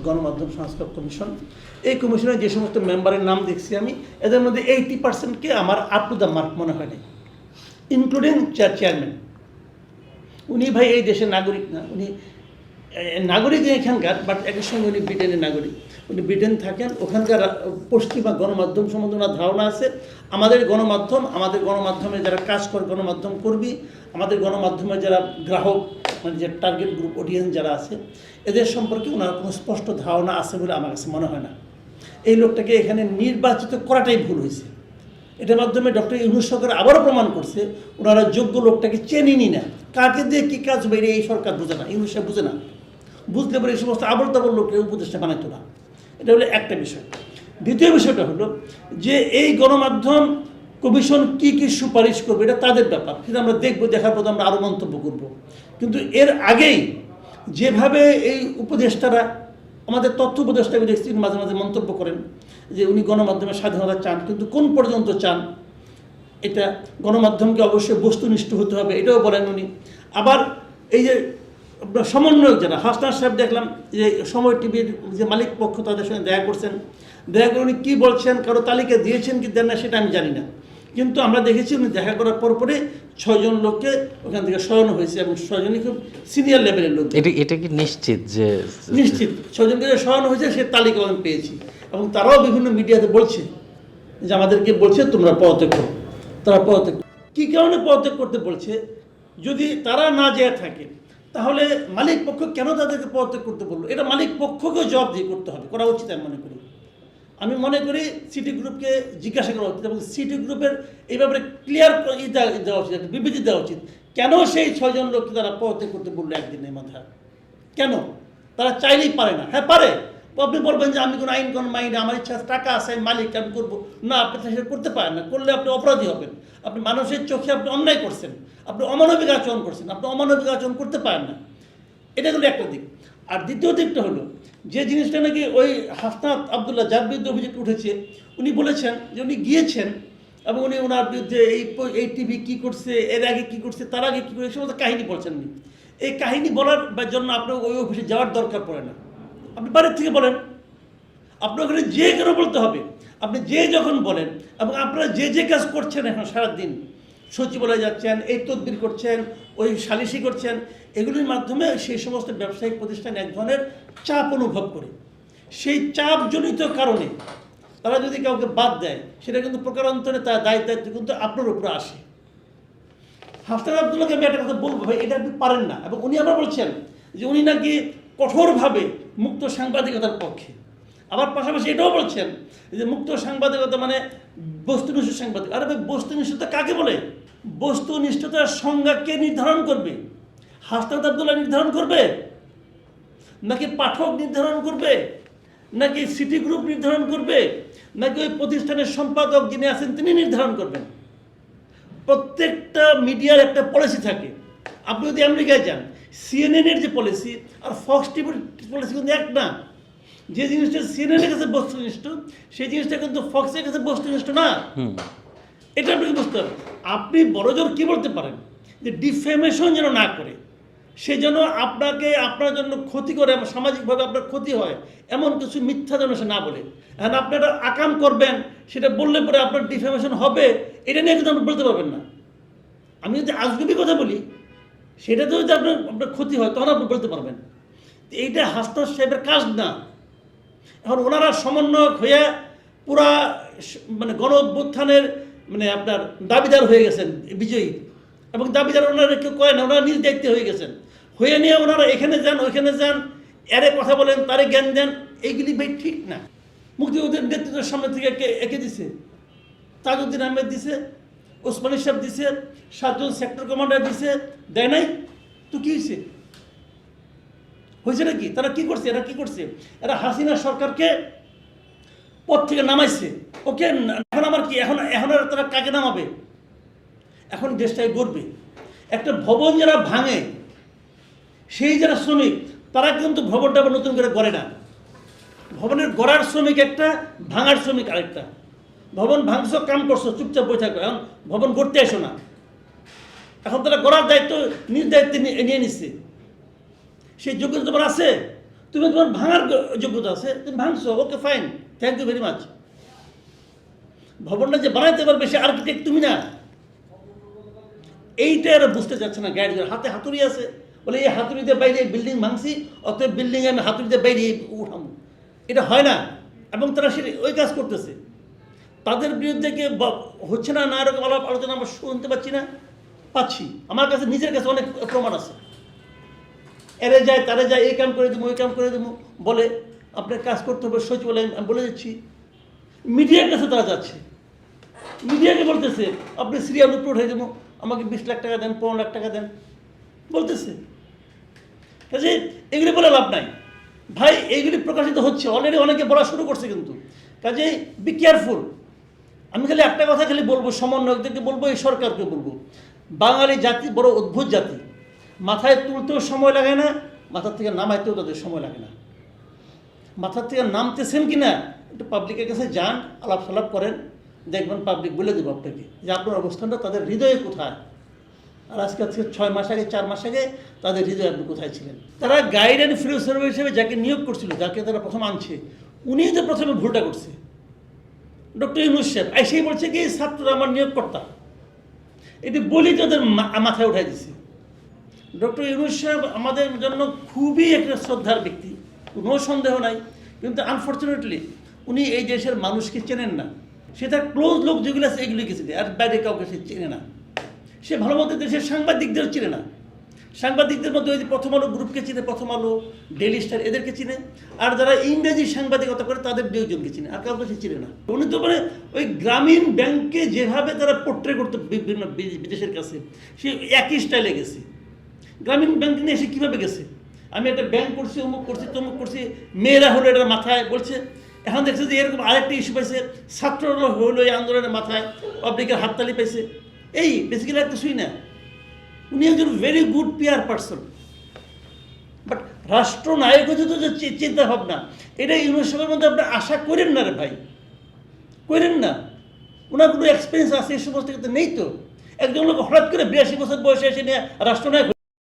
গণমাধ্যম সংস্কার কমিশন, এই কমিশনের যে সমস্ত মেম্বারের নাম দেখছি আমি, এদের মধ্যে 80%কে আমার আপ টু দ্য মার্ক মনে হয় নাই, ইনক্লুডিং চেয়ারম্যান। উনি ভাই এই দেশের নাগরিক না, উনি নাগরিক এখানকার, বাট একই সঙ্গে উনি ব্রিটেনের নাগরিক। উনি ব্রিটেন থাকেন, ওখানকার পশ্চিমা গণমাধ্যম সম্বন্ধে ওনার ধারণা আছে। আমাদের গণমাধ্যমে যারা কাজ করে, গণমাধ্যম কর্মী, আমাদের গণমাধ্যমে যারা গ্রাহক, মানে যে টার্গেট গ্রুপ অডিয়েন্স যারা আছে, এদের সম্পর্কে ওনার কোনো স্পষ্ট ধারণা আছে বলে আমার কাছে মনে হয় না। এই লোকটাকে এখানে নির্বাচিত করাটাই ভুল হয়েছে। এটার মাধ্যমে ডক্টর ইউনূস সরকার আবারও প্রমাণ করছে ওনারা যোগ্য লোকটাকে চেনেনি না। কাকে দিয়ে কী কাজ বাইরে এই সরকার বোঝে না, ইউনূস সাহেব বোঝে না। বুঝতে পারে এই সমস্ত আবল তাবল লোকের উপদেষ্টা বানাইতো না। এটা হলো একটা বিষয়। দ্বিতীয় বিষয়টা হলো যে এই গণমাধ্যম কমিশন কি কি সুপারিশ করবে এটা তাদের ব্যাপার, সেটা আমরা দেখবো, দেখার পর আমরা আরও মন্তব্য করব। কিন্তু এর আগেই যেভাবে এই উপদেষ্টারা, আমাদের তথ্য উপদেষ্টাকে দেখছি মাঝে মাঝে মন্তব্য করেন যে উনি গণমাধ্যমের স্বাধীনতা চান, কিন্তু কোন পর্যন্ত চান, এটা গণমাধ্যমকে অবশ্যই বস্তুনিষ্ঠ হতে হবে, এটাও বলেন উনি। আবার এই যে সমন্বয়ক যারা, হাসনার সাহেব দেখলাম যে সময় টিভির যে মালিক পক্ষ, তাদের সঙ্গে দেখা করছেন, দেখা করে উনি কী বলছেন, কারো তালিকা দিয়েছেন কি দেন না সেটা আমি জানি না, কিন্তু আমরা দেখেছি উনি দেখা করার পরে 6 জন লোককে ওখান থেকে সরানো হয়েছে, এবং 6 জনই খুব সিনিয়র লেভেলের লোক। এটা কি নিশ্চিত যে নিশ্চিত 6 জনকে সরানো হয়েছে, সে তালিকা আমি পেয়েছি, এবং তারাও বিভিন্ন মিডিয়াতে বলছে যে আমাদেরকে বলছে তোমরা পদত্যাগ করো। তারা পদত্যাগ কী কারণে পদত্যাগ করতে বলছে, যদি তারা না যেয়ে থাকে তাহলে মালিক পক্ষ কেন তাদেরকে পদত্যাগ করতে বললো, এটা মালিক পক্ষকেও জবাবদিহি করতে হবে, করা উচিত আমি মনে করি সিটি গ্রুপকে জিজ্ঞাসা করা উচিত, এবং সিটি গ্রুপের এই ব্যাপারে ক্লিয়ার দেওয়া উচিত, একটা বিবৃতি দেওয়া উচিত, কেন সেই 6 জন লোককে তারা পদত্যাগ করতে বললো একদিনের মাথায়। কেন তারা চাইলেই পারে না? হ্যাঁ পারে, আপনি বলবেন যে আমি কোনো আইন কোন মাইনে, আমার ইচ্ছা টাকা আছে, আমি মালিক, আমি করবো না, আপনি সেটা করতে পারেন না, করলে আপনি অপরাধী হবেন, আপনি মানুষের চোখে আপনি অন্যায় করছেন, আপনি অমানবিক আচরণ করছেন, আপনি অমানবিক আচরণ করতে পারেন না। এটা হলো একটা দিক। আর দ্বিতীয় দিকটা হলো যে জিনিসটা নাকি ওই হাসনাত আবদুল্লাহ, যার বিরুদ্ধে অভিযোগ উঠেছে, উনি বলেছেন যে উনি গিয়েছেন এবং উনি ওনার বিরুদ্ধে এই টিভি কী করছে, এর আগে কী করছে, তার আগে কী করছে, সমস্ত কাহিনী বলছেন উনি। এই কাহিনী বলার জন্য আপনার ওই অফিসে যাওয়ার দরকার পড়ে না, আপনি বাড়ির থেকে বলেন। আপনার ওখানে যে কেন বলতে হবে, আপনি যে যখন বলেন, এবং আপনারা যে কাজ করছেন এখন সারাদিন, সচিবালয়ে যাচ্ছেন, এই তদবির করছেন, ওই সালিশি করছেন, এগুলির মাধ্যমে সেই সমস্ত ব্যবসায়িক প্রতিষ্ঠান এক ধরনের চাপ অনুভব করে। সেই চাপজনিত কারণে তারা যদি কাউকে বাদ দেয়, সেটা কিন্তু প্রকারান্তরে তার দায়িত্ব কিন্তু আপনার উপরে আসে। হাসনাত আবদুল্লাহকে আমি একটা কথা বলবো, ভাই এটা আপনি পারেন না। এবং উনি আবার বলছেন যে উনি নাকি কঠোরভাবে মুক্ত সাংবাদিকতার পক্ষে, আবার পাশাপাশি এটাও বলছেন যে মুক্ত সাংবাদিকতা মানে বস্তুনিষ্ঠ সাংবাদিক। আরে ভাই, বস্তুনিষ্ঠতা কাকে বলে? বস্তুনিষ্ঠতার সংজ্ঞা কে নির্ধারণ করবে? হাসনাত আবদুল্লাহ নির্ধারণ করবে, নাকি পাঠক নির্ধারণ করবে, নাকি সিটি গ্রুপ নির্ধারণ করবে, নাকি ওই প্রতিষ্ঠানের সম্পাদক যিনি আছেন তিনি নির্ধারণ করবেন? প্রত্যেকটা মিডিয়ার একটা পলিসি থাকে। আপনি যদি আমেরিকায় যান, সিএনএনের যে পলিসি আর ফক্স টিভির পলিসি কিন্তু এক না। যে জিনিসটা সিএনএনের কাছে বস্তুনিষ্ঠ, সেই জিনিসটা কিন্তু ফক্সের কাছে বস্তুনিষ্ঠ না। এটা আপনাকে বুঝতে হবে। আপনি বড়জোর কি বলতে পারেন যে ডিফেমেশন যেন না করে, সে যেন আপনাকে, আপনার জন্য ক্ষতি করে, সামাজিকভাবে আপনার ক্ষতি হয় এমন কিছু মিথ্যা যেন সে না বলে। এখন আপনি একটা আকাম করবেন, সেটা বললে পরে আপনার ডিফেমেশন হবে, এটা নিয়ে কিন্তু আপনি বলতে পারবেন না। আমি যদি আজগুবি কথা বলি, সেটাতে যদি আপনার ক্ষতি হয়, তখন আপনি বলতে পারবেন। এইটা হাসনাত সাহেবের কাজ না। এখন ওনারা সমন্বয়ক হয়ে পুরা মানে গণ অভ্যুত্থানের মানে আপনার দাবিদার হয়ে গেছেন, বিজয়ী, এবং দাবিদার ওনারা কেউ করে না, ওনারা নিজ দায়িত্বে হয়ে গেছেন। হয়ে নিয়ে ওনারা এখানে যান, ওইখানে যান, এরে কথা বলেন, তারে জ্ঞান দেন, এইগুলি ভাই ঠিক না। মুক্তিযুদ্ধের নেতৃত্বের সামনে থেকে একে দিছে, তাজউদ্দিন আহমেদ দিছে, ওসমানী সাহেব দিছে, 7 জন সেক্টর কমান্ডার দিছে, দেয় নাই তো কী হয়েছে? হয়েছে নাকি? তারা কি করছে? এরা কি করছে? এরা হাসিনা সরকারকে পদ থেকে নামাইছে। ওকে, এখন আমার কি, এখন আর তারা কাকে নামাবে? এখন দেশটাই গড়বে। একটা ভবন যারা ভাঙে, সেই যারা শ্রমিক, তারা কিন্তু ভবনটা আবার নতুন করে গড়ে না। ভবনের গড়ার শ্রমিক একটা, ভাঙার শ্রমিক আরেকটা। ভবন ভাঙছো, কাম করছো, চুপচাপ বসে থাকো, এখন ভবন গড়তে আসো না। এখন তারা গড়ার দায়িত্ব নিজ দায়িত্বে নিয়ে নিচ্ছে। সেই যোগ্যতা তোমার আছে? তুমি তোমার ভাঙার যোগ্যতা আছে, তুমি ভাঙছো, okay fine, thank you very much. ভবনটা যে বানাইতে পারবে সে আর্কিটেক্ট তুমি না। এইটা এরা বুঝতে চাচ্ছে না। গাইড হাতে হাতুড়ি আছে, বলে এই হাতুড়ি দিয়ে বাইরে বিল্ডিং ভাঙছি, অতএব বিল্ডিং আমি হাতুড়ি দিয়ে বাইরে উঠাবো। এটা হয় না, এবং তারা সেটা ওই কাজ করতেছে। তাদের বিরুদ্ধে কে হচ্ছে না, না এরকম আলোচনা আমরা শুনতে পাচ্ছি না, পাচ্ছি। আমার কাছে নিজের কাছে অনেক প্রমাণ আছে। এরে যায় তারে যায়, এই কাম করে দেবো ওই কাম করে দেবো বলে, আপনার কাজ করতে হবে সচিবালয়, আমি বলে দিচ্ছি। মিডিয়ার কাছে তারা যাচ্ছে, মিডিয়াকে বলতেছে আপনি সিরিয়াল উপরে উঠে দেবো, আমাকে 20 লাখ টাকা দেন, 15 লাখ টাকা দেন বলতেছে। কাজে এগুলি বলে লাভ নাই ভাই, এইগুলি প্রকাশিত হচ্ছে অলরেডি, অনেকে বলা শুরু করছে কিন্তু। কাজে বি কেয়ারফুল। আমি খালি একটা কথা খালি বলবো, সমন্বয়কদেরকে বলবো, এই সরকারকে বলবো, বাঙালি জাতি বড় অদ্ভুত জাতি। মাথায় তুলতেও সময় লাগে না, মাথার থেকে নামাইতেও তাদের সময় লাগে না। মাথার থেকে নামতেছেন কি না একটু পাবলিকের কাছে যান, আলাপ সালাপ করেন, দেখবেন পাবলিক বলে দেবো আপনাকে যে আপনার অবস্থানটা তাদের হৃদয়ে কোথায়। আর আজকে 6 মাস আগে 4 মাস আগে তাদের হৃদয়ে আপনি কোথায় ছিলেন। তারা গাইড অ্যান্ড ফিল্ড সার্ভে হিসেবে যাকে নিয়োগ করছিল, যাকে তারা প্রথম আনছে, উনিই তো প্রথমে ভুলটা করছে। ডক্টর ইউনূস সাহেব এসেই বলছে কি ছাত্ররা আমার নিয়োগকর্তা, এটি বলি তাদের মাথায় উঠাই দিছে। ডক্টর ইউনূস সাহেব আমাদের জন্য খুবই একটা শ্রদ্ধার ব্যক্তি, কোনো সন্দেহ নাই, কিন্তু আনফর্চুনেটলি উনি এই দেশের মানুষকে চেনেন না। সে তার ক্লোজ লোক যেগুলো আছে এগুলিকে চেনে, আর বাইরে কাউকে সে চেনে না। সে ভালো মতো দেশের সাংবাদিকদের চিনে না। সাংবাদিকদের মধ্যে ওই যে প্রথম আলো গ্রুপকে চিনে, প্রথম আলো, ডেইলি স্টার এদেরকে চিনে, আর যারা ইংরেজি সাংবাদিকতা করে তাদের 2জনকে চিনে, আর কাউকে সে চিনে না। উনি তো মানে ওই গ্রামীণ ব্যাংকে যেভাবে তারা পোর্ট্রে করতে বিভিন্ন বিদেশের কাছে, সে একই স্টাইলে গেছে। গ্রামীণ ব্যাংক নিয়ে এসে কীভাবে গেছে, আমি একটা ব্যাংক করছি, অমুক করছি, তমুক করছি, মেয়েরা হলো এটার মাথায় বলছে। এখন দেখছে যে এরকম আরেকটা ইস্যু পাইছে, ছাত্ররা হলো এই আন্দোলনের মাথায়, পাবলিকের হাততালি পাইছে। এই বেসিক্যালি একটা কিছুই না। উনি একজন very good PR person, but রাষ্ট্রনায়ক হচ্ছে তো যে চিন্তা ভাবনা, এটা ইউনূস সাহেবের মধ্যে আপনি আশা করেন না রে ভাই, করেন না। ওনার কোনো এক্সপিরিয়েন্স আছে এই সমস্ত ক্ষেত্রে নেই তো। একজন লোক হঠাৎ করে 82 বছর বয়সে এসে নিয়ে রাষ্ট্রনায়ক